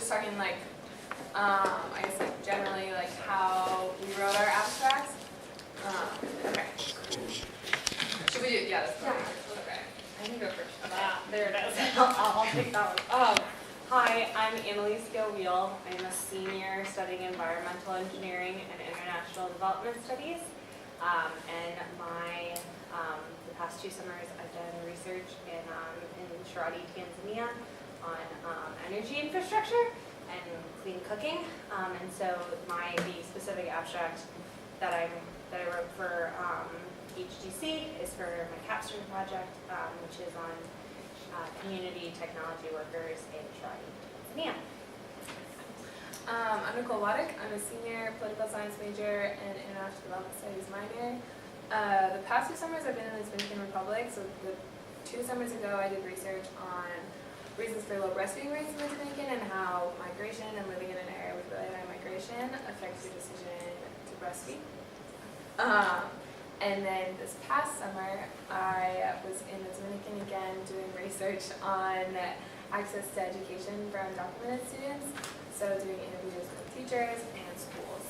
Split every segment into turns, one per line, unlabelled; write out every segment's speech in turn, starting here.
just talking like, I guess like generally like how we wrote our abstracts. Okay. Should we do, yeah, that's fine. Okay. I can go first.
Yeah, there it is. I'll take that one. Hi, I'm Annalise Gilwheel. I'm a senior studying environmental engineering and international development studies. And the past 2 summers I've done research in Sharadi, Tanzania on energy infrastructure and clean cooking. And so the specific abstract that I wrote for HDC is for my capstone project, which is on community technology workers in Sharadi, Tanzania.
I'm Nicole Waddick. I'm a senior political science major and international development studies minor. The past 2 summers I've been in the Dominican Republic. So the 2 summers ago I did research on reasons for low breastfeeding rates in the Dominican and how migration and living in an area with really high migration affects your decision to breastfeed. And then this past summer I was in the Dominican again doing research on access to education for undocumented students. So doing interviews with teachers and schools.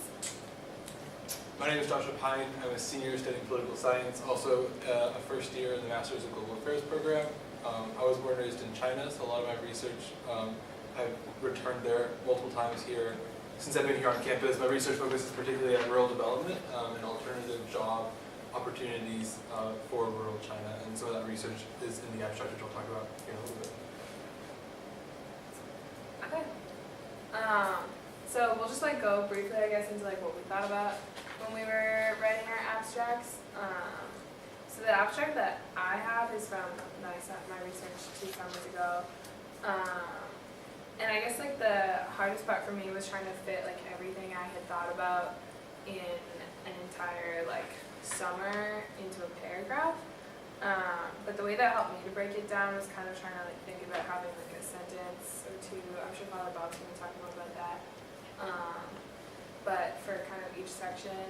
My name is Joshua Pine. I'm a senior studying political science, also a first year in the Masters of Global Affairs program. I was born and raised in China, so a lot of my research, I've returned there multiple times here. Since I've been here on campus, my research focuses particularly on rural development and alternative job opportunities for rural China, and some of that research is in the abstract, which I'll talk about here in a little bit.
Okay. So we'll just like go briefly, I guess, into like what we thought about when we were writing our abstracts. So the abstract that I have is from that I sent my research 2 summers ago. And I guess like the hardest part for me was trying to fit like everything I had thought about in an entire like summer into a paragraph. But the way that helped me to break it down was kind of trying to like think about having like a sentence or 2. I'm sure Father Bob's going to talk more about that. But for kind of each section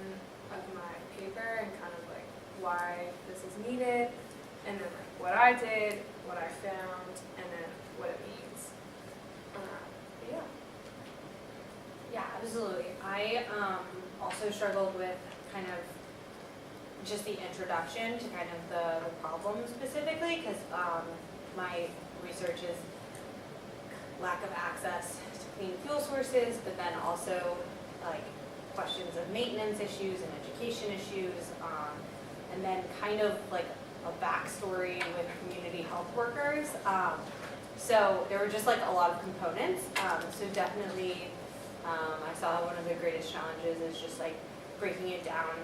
of my paper and kind of like why this is needed, and then like what I did, what I found, and then what it means. But yeah.
Yeah, absolutely. I also struggled with kind of just the introduction to kind of the problem specifically, because my research is lack of access to clean fuel sources, but then also like questions of maintenance issues and education issues, and then kind of like a backstory with community health workers. So there were just like a lot of components. So definitely I saw one of the greatest challenges is just like breaking it down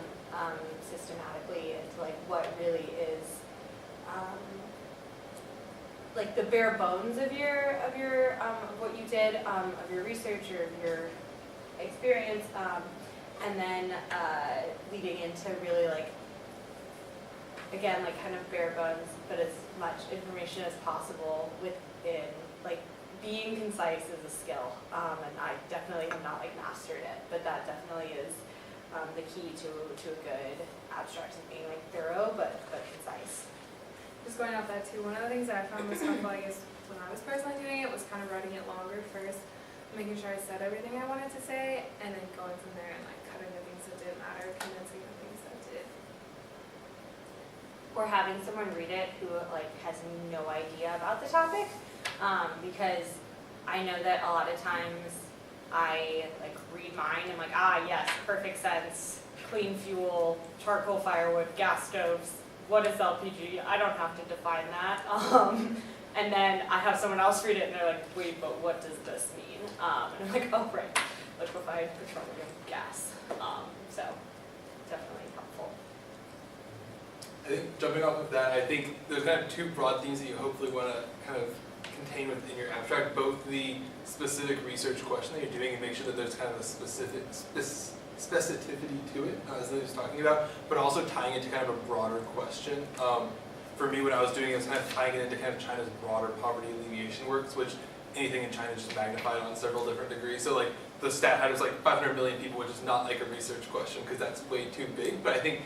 systematically into like what really is like the bare bones of what you did, of your research or of your experience, and then leading into really like, again, like kind of bare bones, but as much information as possible within, like being concise is a skill, and I definitely have not like mastered it, but that definitely is the key to a good abstract, is being like thorough but concise.
Just going off that too, one of the things that I found was helpful, I guess, when I was personally doing it, was kind of writing it longer first, making sure I said everything I wanted to say, and then going from there and like cutting the things that didn't matter, condensing the things that did.
Or having someone read it who like has no idea about the topic, because I know that a lot of times I like read mine and like, yes, perfect sense, clean fuel, charcoal firewood, gas stoves. What is LPG? I don't have to define that. And then I have someone else read it and they're like, wait, but what does this mean? And I'm like, oh, right, liquefied petroleum gas. So definitely helpful.
I think jumping off of that, I think there's kind of 2 broad themes that you hopefully want to kind of contain within your abstract, both the specific research question that you're doing and make sure that there's kind of a specific specificity to it, as I was talking about, but also tying it to kind of a broader question. For me, when I was doing it, I was kind of tying it into kind of China's broader poverty alleviation works, which anything in China is just magnified on several different degrees. So like the stat had was like 500 million people, which is not like a research question because that's way too big, but I think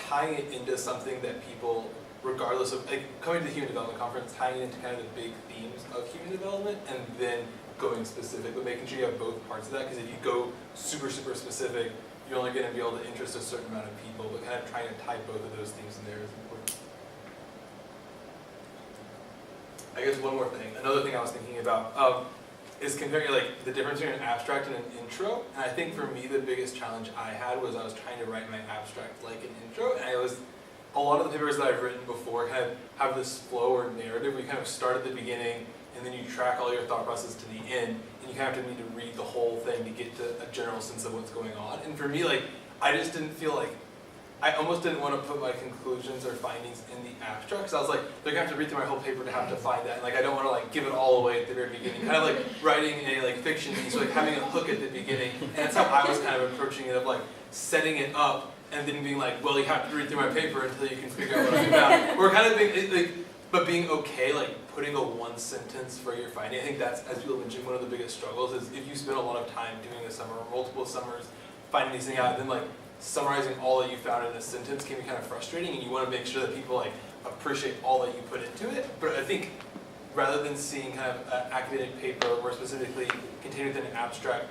tying it into something that people regardless of, like, coming to the Human Development Conference, tying it into kind of the big themes of human development, and then going specific, but making sure you have both parts of that, because if you go super, super specific, you're only going to be able to interest a certain amount of people, but kind of trying to tie both of those themes in there is important. I guess one more thing, another thing I was thinking about is comparing like the difference between an abstract and an intro. And I think for me the biggest challenge I had was I was trying to write my abstract like an intro, and a lot of the papers that I've written before kind of have this flow or narrative where you kind of start at the beginning and then you track all your thought process to the end, and you kind of need to read the whole thing to get to a general sense of what's going on. And for me, like, I just didn't feel like, I almost didn't want to put my conclusions or findings in the abstract, because I was like, they're going to have to read through my whole paper to have to find that. And like, I don't want to like give it all away at the very beginning. Kind of like writing a like fiction piece, so like having a hook at the beginning. And that's how I was kind of approaching it, of like setting it up and then being like, well, you have to read through my paper until you can figure out what I'm about. Or kind of being like, but being okay, like putting a one sentence for your finding. I think that's, as people mentioned, one of the biggest struggles is if you spend a lot of time doing a summer or multiple summers finding these things out, and then like summarizing all that you found in a sentence can be kind of frustrating, and you want to make sure that people like appreciate all that you put into it. But I think rather than seeing kind of an academic paper, more specifically contained within an abstract,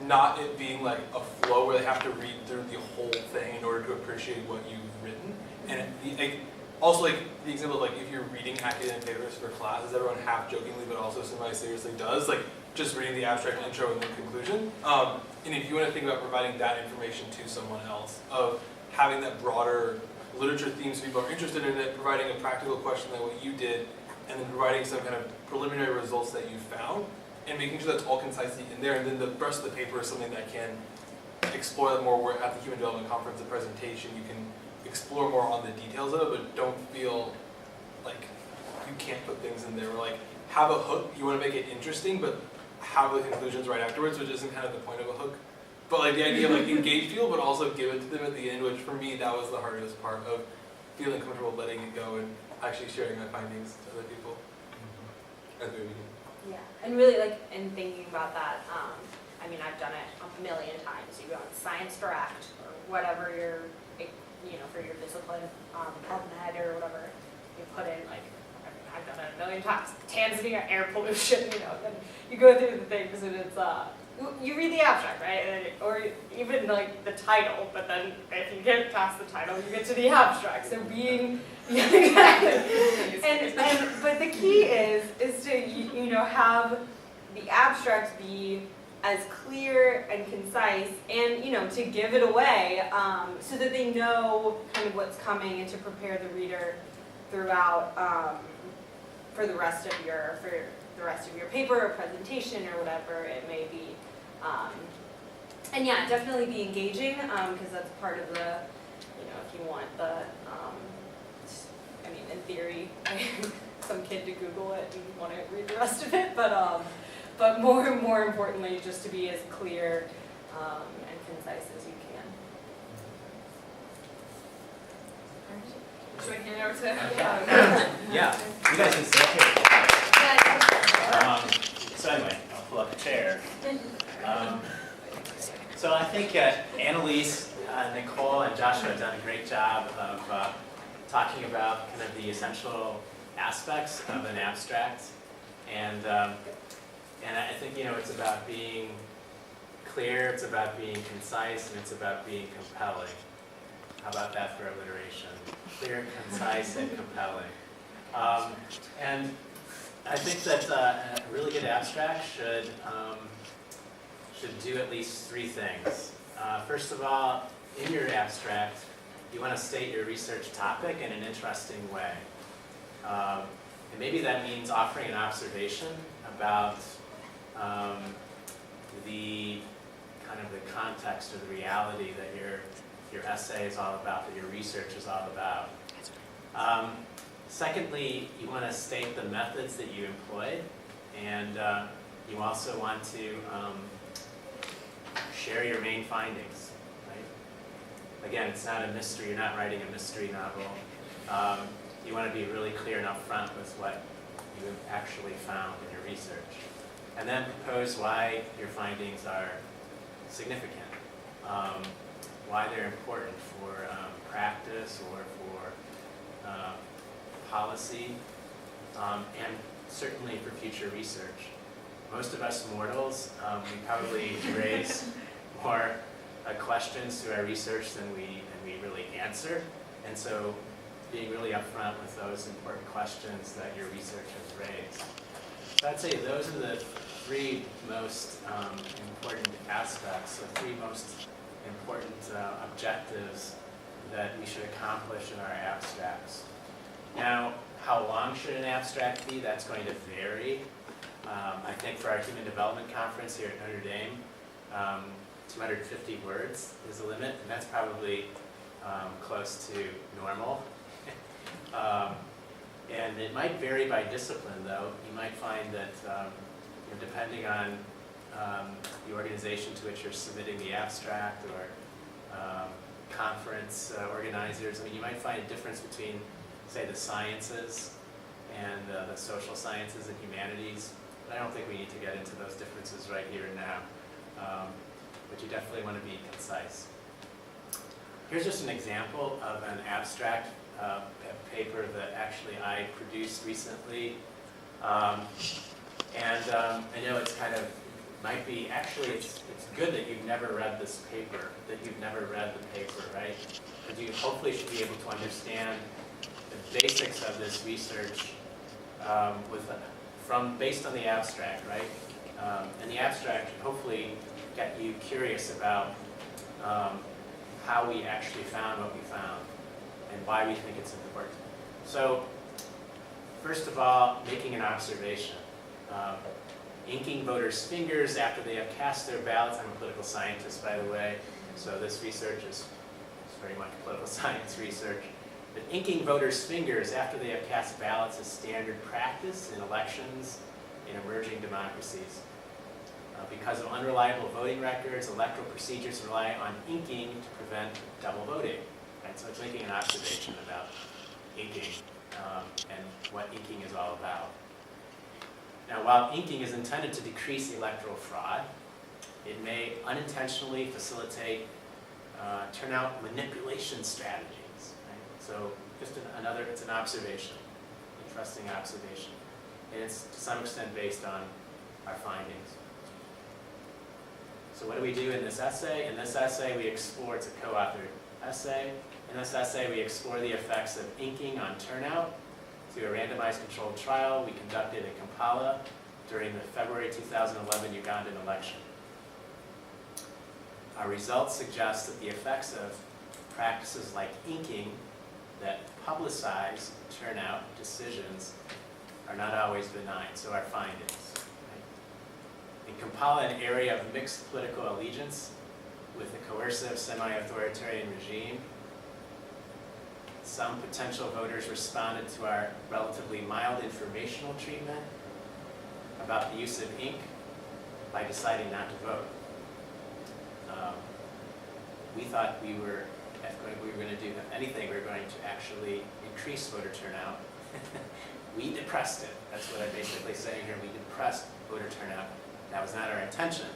not it being like a flow where they have to read through the whole thing in order to appreciate what you've written. And like, also like the example of like if you're reading academic papers for classes, everyone half jokingly but also semi-seriously does, like just reading the abstract intro and the conclusion. And if you want to think about providing that information to someone else, of having that broader literature themes people are interested in it, providing a practical question like what you did, and then providing some kind of preliminary results that you found, and making sure that's all concisely in there, and then the rest of the paper is something that can explore that more. Where at the Human Development Conference, the presentation, you can explore more on the details of it, but don't feel like you can't put things in there. Or like have a hook, you want to make it interesting, but have the conclusions right afterwards, which isn't kind of the point of a hook. But like the idea of like engage people, but also give it to them at the end, which for me that was the hardest part of feeling comfortable letting it go and actually sharing my findings to other people at the beginning.
Yeah, and really like in thinking about that, I mean I've done it a million times. You go on Science Direct or whatever your, you know, for your discipline, PubMed or whatever, you put in like, I mean, I've done it a million times. Tanzania air pollution, you know, and you go through the things and it's, you read the abstract, right? Or even like the title, but then if you get past the title, you get to the abstract. So being, yeah, exactly. But the key is to, you know, have the abstracts be as clear and concise, and you know, to give it away so that they know kind of what's coming, and to prepare the reader throughout for the rest of your paper or presentation or whatever it may be. And yeah, definitely be engaging because that's part of the, you know, if you want the, I mean, in theory, some kid to Google it and want to read the rest of it, but more importantly, just to be as clear and concise as you can.
Should I hand it over to?
Yeah, you guys can sit here. So anyway, I'll pull up a chair. So I think Annalise, Nicole, and Joshua have done a great job of talking about kind of the essential aspects of an abstract, and I think, you know, it's about being clear, it's about being concise, and it's about being compelling. How about that for alliteration? Clear, concise, and compelling. And I think that a really good abstract should do at least three things. First of all, in your abstract, you want to state your research topic in an interesting way. And maybe that means offering an observation about the kind of the context or the reality that your essay is all about, that your research is all about. Secondly, you want to state the methods that you employed, and you also want to share your main findings, right? Again, it's not a mystery, you're not writing a mystery novel. You want to be really clear and upfront with what you actually found in your research. And then propose why your findings are significant, why they're important for practice or for policy, and certainly for future research. Most of us mortals, we probably raise more questions to our research than we really answer, and so being really upfront with those important questions that your research has raised. So I'd say those are the three most important aspects, the three most important objectives that we should accomplish in our abstracts. Now, how long should an abstract be? That's going to vary. I think for our Human Development Conference here at Notre Dame, 250 words is the limit, and that's probably close to normal. And it might vary by discipline, though. You might find that depending on the organization to which you're submitting the abstract, or conference organizers, I mean, you might find a difference between, say, the sciences and the social sciences and humanities. But I don't think we need to get into those differences right here and now. But you definitely want to be concise. Here's just an example of an abstract paper that actually I produced recently. I know it's kind of, might be, actually it's good that you've never read this paper, that you've never read the paper, right? Because you hopefully should be able to understand the basics of this research based on the abstract, right? And the abstract should hopefully get you curious about how we actually found what we found and why we think it's important. So, first of all, making an observation. Inking voters' fingers after they have cast their ballots. I'm a political scientist, by the way, so this research is very much political science research. But inking voters' fingers after they have cast ballots is standard practice in elections in emerging democracies. Because of unreliable voting records, electoral procedures rely on inking to prevent double voting. Right? So it's making an observation about inking and what inking is all about. Now, while inking is intended to decrease electoral fraud, it may unintentionally facilitate turnout manipulation strategies. Right? So just it's an observation, interesting observation. And it's to some extent based on our findings. So what do we do in this essay? In this essay, we explore, it's a co-authored essay. In this essay, we explore the effects of inking on turnout through a randomized controlled trial we conducted in Kampala during the February 2011 Ugandan election. Our results suggest that the effects of practices like inking that publicize turnout decisions are not always benign, so our findings. In Kampala, an area of mixed political allegiance with a coercive, semi-authoritarian regime, some potential voters responded to our relatively mild informational treatment about the use of ink by deciding not to vote. We thought if we were going to do anything, we were going to actually increase voter turnout. We depressed it. That's what I'm basically saying here. We depressed voter turnout. That was not our intention.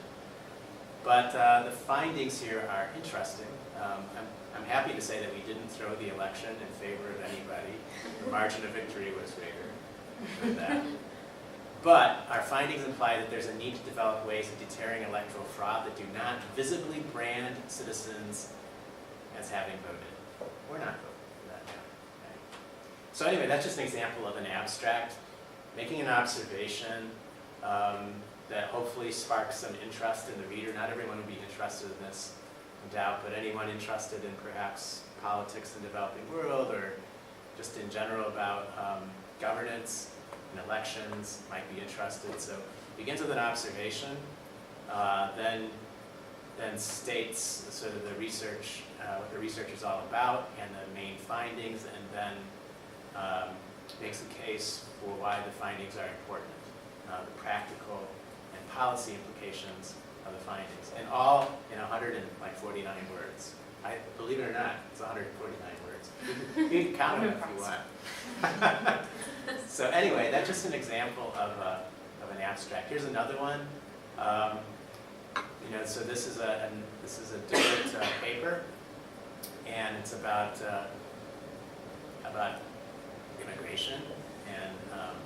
But the findings here are interesting. I'm happy to say that we didn't throw the election in favor of anybody. The margin of victory was greater than that. But our findings imply that there's a need to develop ways of deterring electoral fraud that do not visibly brand citizens as having voted. We're not voting for that now. Okay? So anyway, that's just an example of an abstract, making an observation that hopefully sparks some interest in the reader. Not everyone will be interested in this, no doubt, but anyone interested in perhaps politics in the developing world or just in general about governance and elections might be interested. So it begins with an observation, then states sort of the research, what the research is all about and the main findings, and then makes a case for why the findings are important, the practical and policy implications of the findings, and all in 149 words. Believe it or not, it's 149 words. You can count them if you want. So anyway, that's just an example of an abstract. Here's another one. So this is a different paper, and it's about immigration. And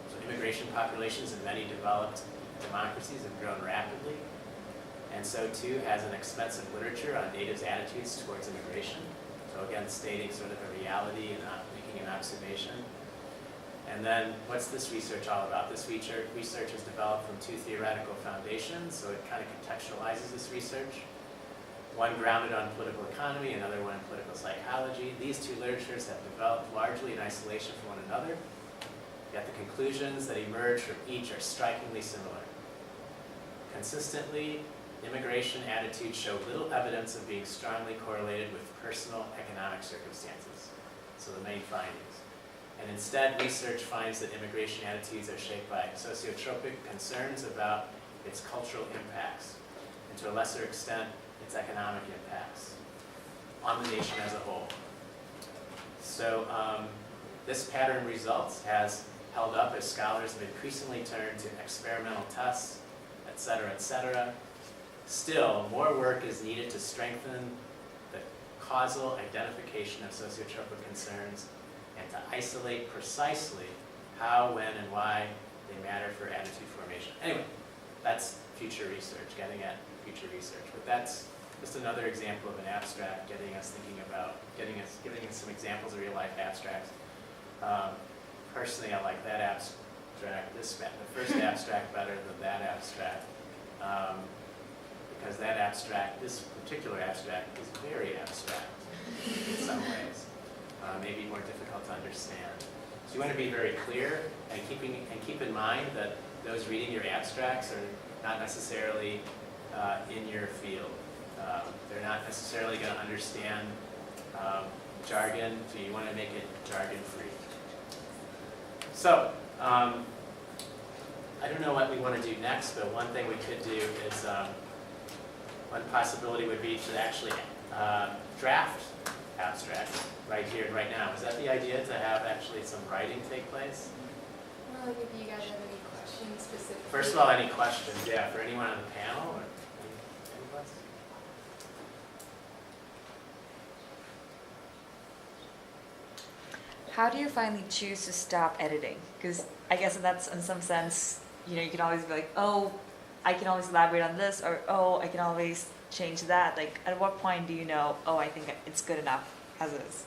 so immigration populations in many developed democracies have grown rapidly. And so too has an expensive literature on natives' attitudes towards immigration. So again, stating sort of a reality and making an observation. And then what's this research all about? This research is developed from two theoretical foundations, so it kind of contextualizes this research. One grounded on political economy, another one in political psychology. These two literatures have developed largely in isolation from one another, yet the conclusions that emerge from each are strikingly similar. Consistently, immigration attitudes show little evidence of being strongly correlated with personal economic circumstances. So the main findings. And instead, research finds that immigration attitudes are shaped by sociotropic concerns about its cultural impacts, and to a lesser extent, its economic impacts on the nation as a whole. So this pattern results has held up as scholars have increasingly turned to experimental tests, et cetera, Still, more work is needed to strengthen the causal identification of sociotropic concerns and to isolate precisely how, when, and why they matter for attitude formation. Anyway, that's future research, getting at future research. But that's just another example of an abstract, getting us thinking about, giving us some examples of real life abstracts. Personally, I like that abstract, the first abstract better than that abstract. Because that abstract, this particular abstract, is very abstract in some ways, maybe more difficult to understand. So you want to be very clear and keep in mind that those reading your abstracts are not necessarily in your field. They're not necessarily going to understand jargon, so you want to make it jargon-free. So, I don't know what we want to do next, but one thing we could do is one possibility would be to actually draft abstracts right here and right now. Is that the idea, to have actually some writing take place?
Well, like if you guys have any questions specifically.
First of all, any questions? Yeah, for anyone on the panel? Or any questions?
How do you finally choose to stop editing? Because I guess that's in some sense, you know, you can always be like, oh, I can always elaborate on this, or oh, I can always change that. Like, at what point do you know, oh, I think it's good enough as is?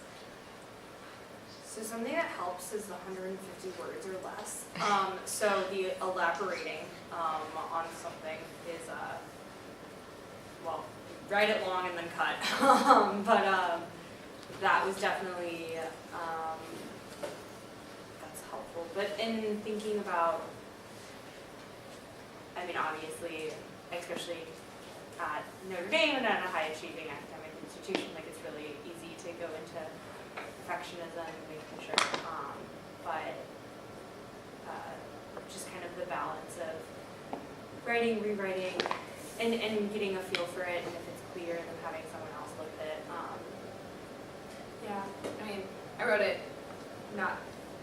So something that helps is the 150 words or less. So the elaborating on something is, well, write it long and then cut. But that was definitely, that's helpful. But in thinking about, I mean, obviously, especially at Notre Dame and at a high-achieving academic institution, like it's really easy to go into perfectionism and making sure, but just kind of the balance of writing, rewriting, and getting a feel for it, and if it's clear, then having someone else look at it.
Yeah, I mean, I wrote it not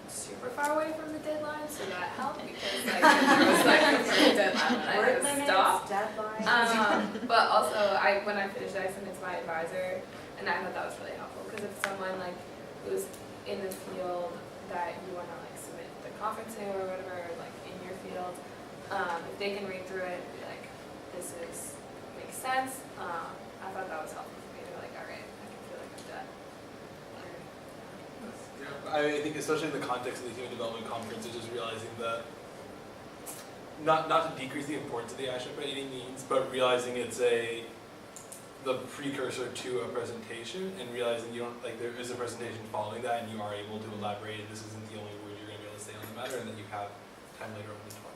super far away from the deadline, so that helped because like there was like a certain deadline and I
Word
just
limits,
stopped.
deadlines.
But also, when I finished it, I sent it to my advisor, and I thought that was really helpful because if someone like who's in the field that you want to like submit the conference to or whatever, like in your field, if they can read through it and be like, this makes sense. I thought that was helpful for me to be like, all right, I can feel like I'm done.
Yeah, I think especially in the context of the Human Development Conference, is just realizing that not to decrease the importance of the abstract by any means, but realizing it's the precursor to a presentation, and realizing you don't like there is a presentation following that, and you are able to elaborate. And this isn't the only word you're going to be able to say on the matter, and that you have time later on to talk.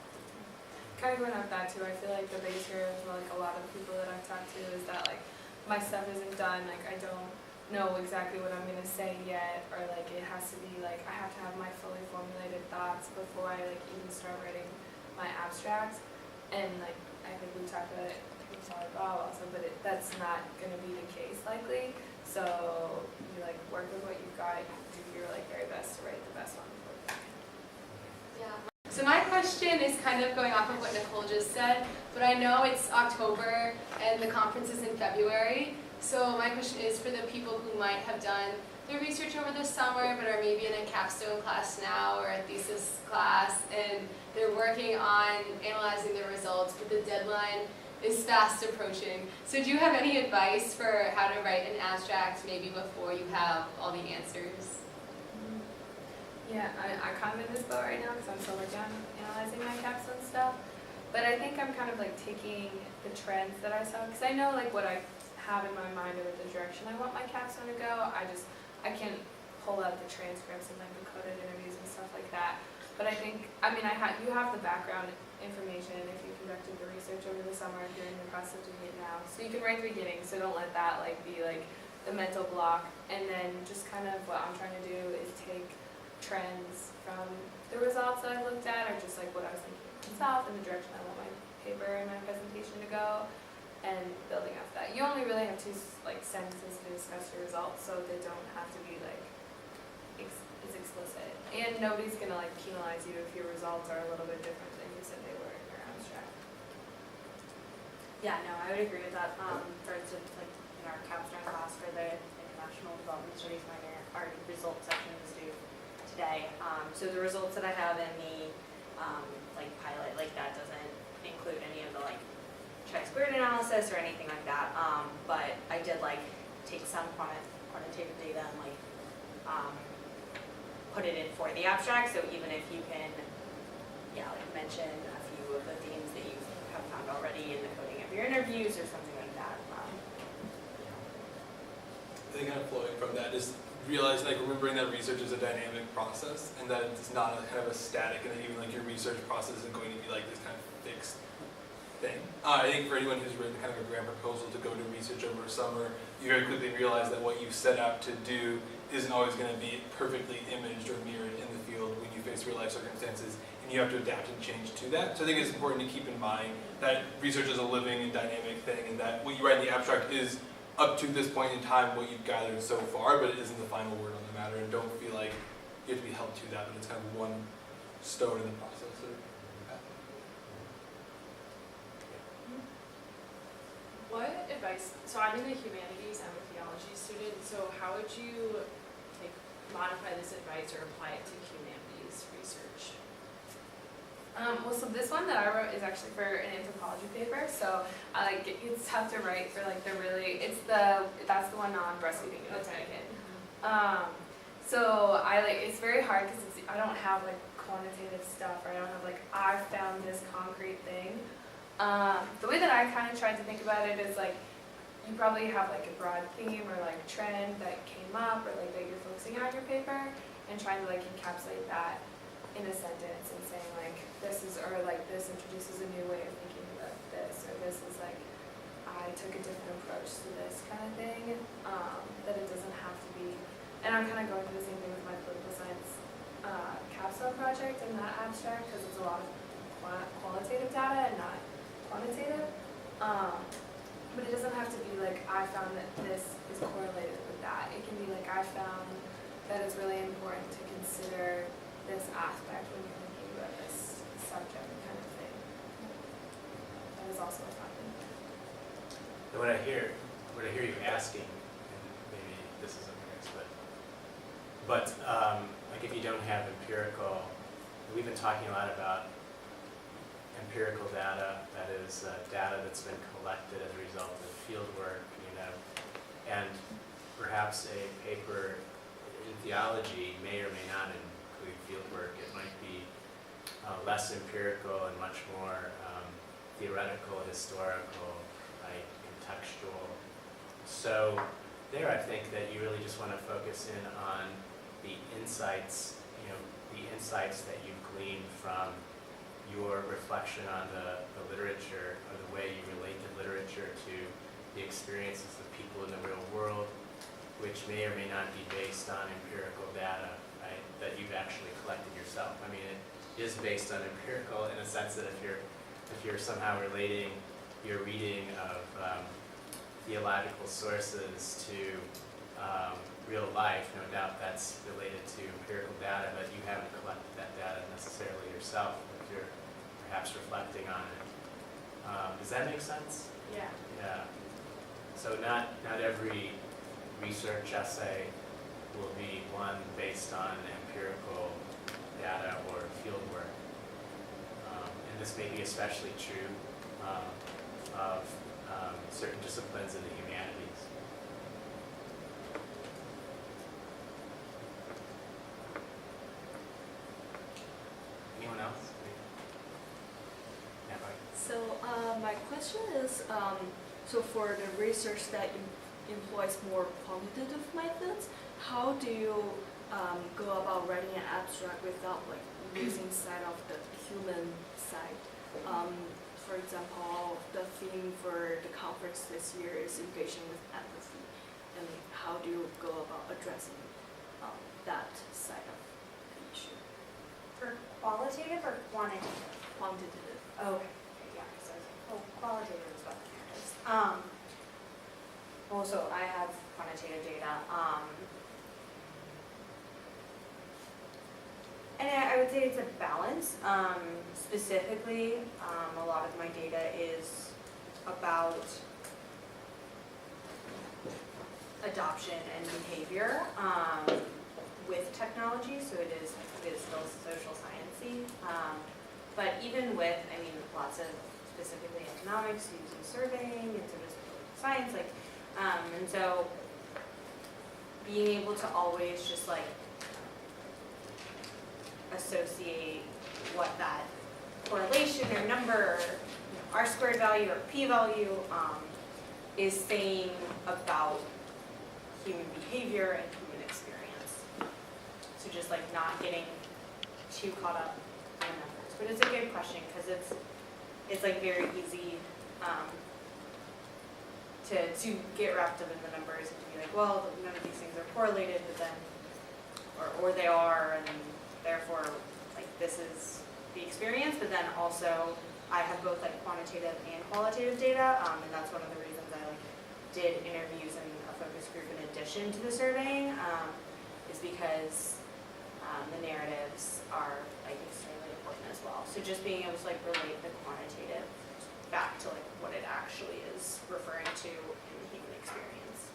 Kind of going off that too, I feel like the biggest fear of like a lot of the people that I've talked to is that like my stuff isn't done, like I don't know exactly what I'm going to say yet, or like it has to be like I have to have my fully formulated thoughts before I like even start writing my abstract. And like I think we talked about it with Solid Bob also, but that's not going to be the case likely. So you like work with what you've got, do your like very best to write the best one before you can.
Yeah. So my question is kind of going off of what Nicole just said, but I know it's October and the conference is in February. So my question is for the people who might have done their research over the summer, but are maybe in a capstone class now or a thesis class, and they're working on analyzing the results, but the deadline is fast approaching. So do you have any advice for how to write an abstract maybe before you have all the answers?
Yeah, I'm kind of in this boat right now because I'm still working on analyzing my capstone stuff. But I think I'm kind of like taking the trends that I saw, because I know like what I have in my mind or the direction I want my capstone to go. I can't pull out the transcripts and like the coded interviews and stuff like that. But I think, you have the background information if you conducted the research over the summer, if you're in the process of doing it now. So you can write the beginning, so don't let that like be like the mental block. And then just kind of what I'm trying to do is take trends from the results that I looked at, or just like what I was thinking myself and the direction I want my paper and my presentation to go, and building off that. You only really have two like sentences to discuss your results, so they don't have to be like as explicit. And nobody's gonna like penalize you if your results are a little bit different than you said they were in your abstract.
Yeah, no, I would agree with that. For instance, like in our capstone class for the International Development Studies minor, our results section was due today. So the results that I have in the like pilot, like that doesn't include any of the like chi-squared analysis or anything like that. But I did like take some quantitative data and like put it in for the abstract. So even if you can, like mention a few of the themes that you have found already in the coding of your interviews or something like that.
I think kind of flowing from that is realizing, like, remembering that research is a dynamic process and that it's not a kind of a static, and that even like your research process isn't going to be like this kind of fixed thing. I think for anyone who's written kind of a grant proposal to go do research over a summer, you very quickly realize that what you set out to do isn't always going to be perfectly imaged or mirrored in the field when you face real life circumstances, and you have to adapt and change to that. So I think it's important to keep in mind that research is a living and dynamic thing, and that what you write in the abstract is up to this point in time what you've gathered so far, but it isn't the final word on the matter, and don't feel like you have to be held to that, but it's kind of one stone in the process.
What advice, so I'm in the humanities, I'm a theology student, so how would you like modify this advice or apply it to humanities research?
Well, so this one that I wrote is actually for an anthropology paper, so it's tough to write for like that's the one on breastfeeding in Connecticut. So it's very hard because I don't have like quantitative stuff, or I don't have like I found this concrete thing. The way that I kind of tried to think about it is like you probably have like a broad theme or like trend that came up, or like that you're focusing on your paper, and trying to like encapsulate that in a sentence and saying like this introduces a new way of thinking about this, or this is like I took a different approach to this kind of thing, that it doesn't have to be. And I'm kind of going through the same thing with my political science capstone project and that abstract, because it's a lot of qualitative data and not quantitative. But it doesn't have to be like I found that this is correlated with that. It can be like I found that it's really important to consider this aspect when you're thinking about this subject kind of thing. That is also a fun thing.
And what I hear you asking, and maybe this isn't nice, but like if you don't have empirical, we've been talking a lot about empirical data, that is data that's been collected as a result of field work, and perhaps a paper in theology may or may not include field work. It might be less empirical and much more theoretical, historical, like contextual. So there I think that you really just want to focus in on the insights, the insights that you gleaned from your reflection on the literature, or the way you relate the literature to the experiences of people in the real world, which may or may not be based on empirical data, right, that you've actually collected yourself. I mean, it is based on empirical in a sense that if you're somehow relating your reading of theological sources to real life, no doubt that's related to empirical data, but you haven't collected that data necessarily yourself, but you're perhaps reflecting on it. Does that make sense?
Yeah.
Yeah. So not every research essay will be one based on empirical data or field work. And this may be especially true of certain disciplines in the humanities. Anyone else? Yeah, right.
So my question is, so for the research that employs more quantitative methods, how do you go about writing an abstract without like losing sight of the human side? For example, the theme for the conference this year is engaging with empathy, and how do you go about addressing that side of the issue?
For qualitative or quantitative?
Quantitative.
Okay, yeah, so, qualitative is what matters. Also, I have quantitative data. And I would say it's a balance. Specifically, a lot of my data is about adoption and behavior with technology, so it is still social sciencey. But even with, I mean, lots of specifically economics, using surveying and sort of science, like, and so being able to always just like associate what that correlation or number or R-squared value or p-value is saying about human behavior and human experience. So just like not getting too caught up in numbers. But it's a good question because it's like very easy to get wrapped up in the numbers and to be like, well, none of these things are correlated, but then, or they are, and therefore, like, this is the experience, but then also, I have both like quantitative and qualitative data, and that's one of the reasons I like did interviews in a focus group in addition to the surveying, is because the narratives are like extremely important as well. So just being able to like relate the quantitative back to like what it actually is referring to in the human experience.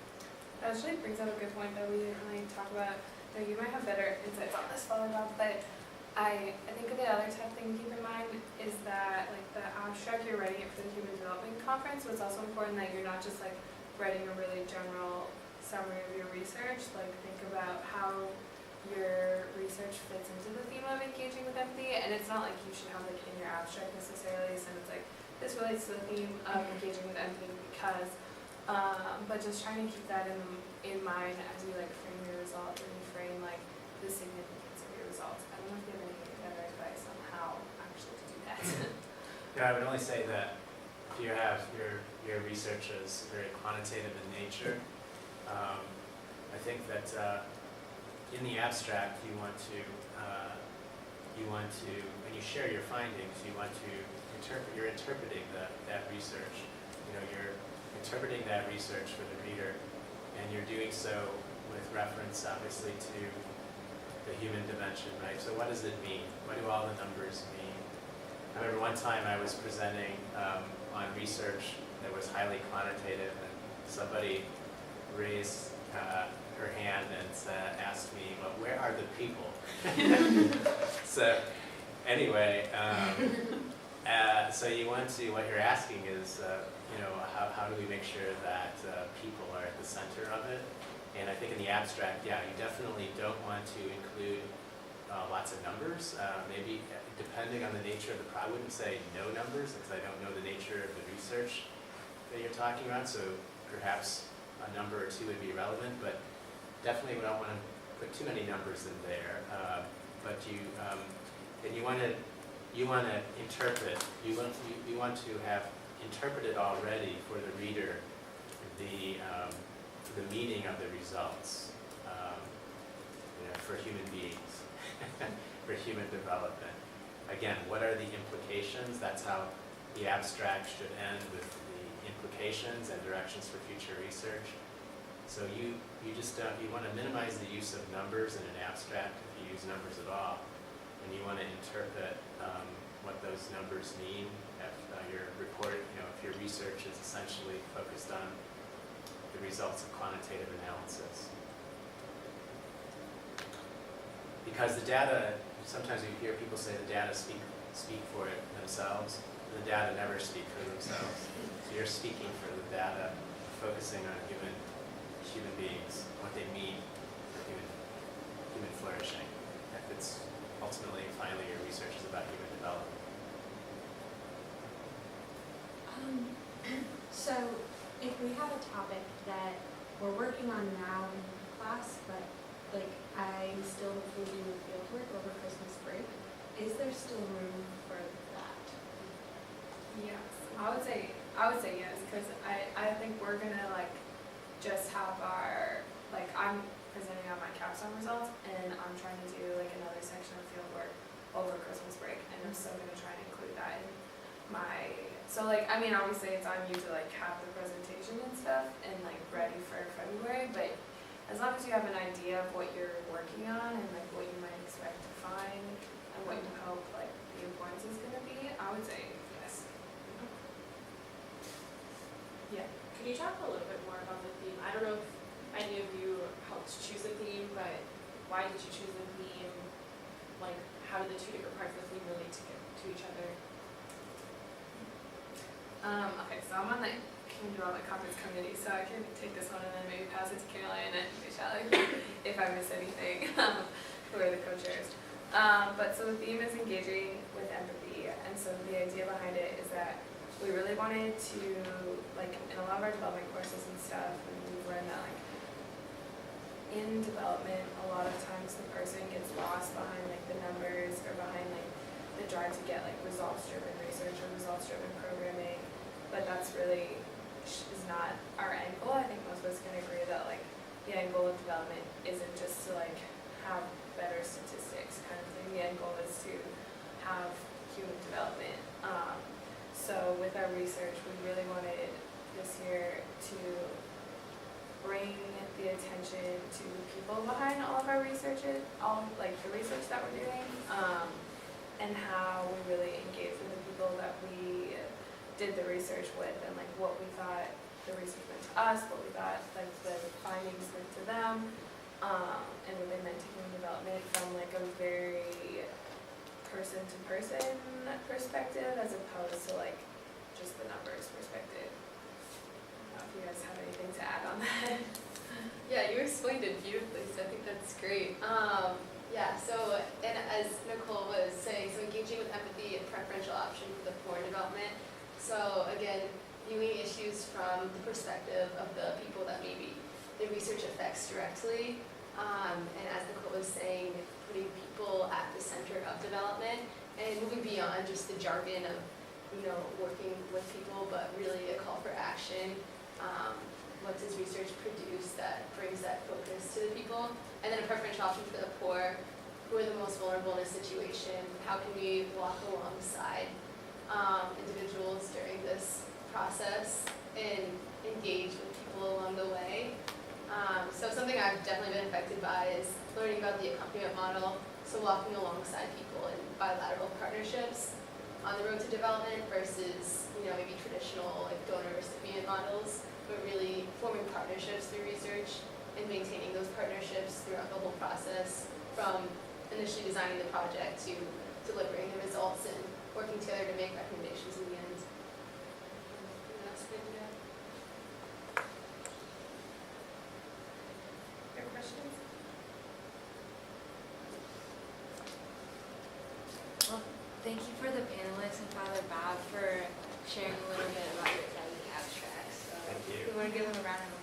That actually brings up a good point that we didn't really talk about. That you might have better insights on this following up, but I think the other tough thing to keep in mind is that like the abstract you're writing it for the Human Development Conference was also important that you're not just like writing a really general summary of your research. Like think about how your research fits into the theme of engaging with empathy, and it's not like you should have like in your abstract necessarily, so it's like this relates to the theme of engaging with empathy because, but just trying to keep that in mind as you like frame your results and you frame like the significance of your results. I don't know if you have any better advice on how actually to do that.
Yeah, I would only say that if you have your research is very quantitative in nature, I think that in the abstract you want to when you share your findings, you want to you're interpreting that research. You know, you're interpreting that research for the reader, and you're doing so with reference, obviously, to the human dimension, right? So what does it mean? What do all the numbers mean? I remember one time I was presenting on research that was highly quantitative, and somebody raised her hand and asked me, well, where are the people? So anyway, so you want to, what you're asking is, you know, how do we make sure that people are at the center of it? And I think in the abstract, yeah, you definitely don't want to include lots of numbers. Maybe depending on the nature of the problem, I wouldn't say no numbers because I don't know the nature of the research that you're talking about. So perhaps a number or two would be relevant, but definitely we don't want to put too many numbers in there. But and you want to interpret. You want to have interpreted already for the reader the meaning of the results, you know, for human beings, for human development. Again, what are the implications? That's how the abstract should end, with the implications and directions for future research. So you want to minimize the use of numbers in an abstract if you use numbers at all, and you want to interpret what those numbers mean. If your report, you know, if your research is essentially focused on the results of quantitative analysis. because the data, sometimes you hear people say the data speak for it themselves, and the data never speak for themselves. So you're speaking for the data, focusing on human beings, what they mean for human flourishing. If it's ultimately, finally, your research is about human development.
So if we have a topic that we're working on now in class, but like I'm still hopefully doing field work over Christmas break, is there still room for that?
Yes, I would say yes, because I think we're gonna like just have our, like I'm presenting on my capstone results and I'm trying to do like another section of field work over Christmas break, and I'm still gonna try and include that in my, so like, I mean, obviously it's on you to like have the presentation and stuff and like ready for February, but as long as you have an idea of what you're working on and like what you might expect to find and what you hope like the importance is gonna be, I would say yes. Yeah.
Could you talk a little bit more about the theme? I don't know if any of you helped choose a theme, but why did you choose the theme? Like, how do the two different parts of the theme relate to each other?
Okay, so I'm on the Community Development Conference Committee, so I can take this one and then maybe pass it to Caroline and Michelle if I miss anything, who are the co-chairs. But so the theme is engaging with empathy, and so the idea behind it is that we really wanted to, like in a lot of our development courses and stuff, and we've learned that like in development, a lot of times the person gets lost behind like the numbers or behind like the drive to get like results-driven research or results-driven programming, but that's really is not our end goal. I think most of us can agree that like the end goal of development isn't just to like have better statistics kind of thing. The end goal is to have human development. So with our research, we really wanted this year to bring the attention to the people behind all of our research, all like the research that we're doing, and how we really engage with the people that we did the research with, and like what we thought the research meant to us, what we thought like the findings meant to them, and what they meant to human development from like a very person-to-person perspective as opposed to like just the numbers perspective. I don't know if you guys have anything to add on that.
Yeah, you explained it beautifully, so I think that's great. Yeah, so, and as Nicole was saying, so engaging with empathy, a preferential option for the foreign development. So again, viewing issues from the perspective of the people that maybe the research affects directly. And as Nicole was saying, putting people at the center of development and moving beyond just the jargon of, you know, working with people, but really a call for action. What does research produce that brings that focus to the people? And then a preferential option for the poor, who are the most vulnerable in a situation. How can we walk alongside individuals during this process and engage with people along the way? So something I've definitely been affected by is learning about the accompaniment model, so walking alongside people in bilateral partnerships on the road to development versus, you know, maybe traditional like donor-recipient models, but really forming partnerships through research and maintaining those partnerships throughout the whole process, from initially designing the project to delivering the results and working together to make recommendations in the end. Anything else good to add?
Good questions?
Well, thank you for the panelists and Father Bob for sharing a little bit about your study abstracts. So
Thank you.
we want to give them a round of applause.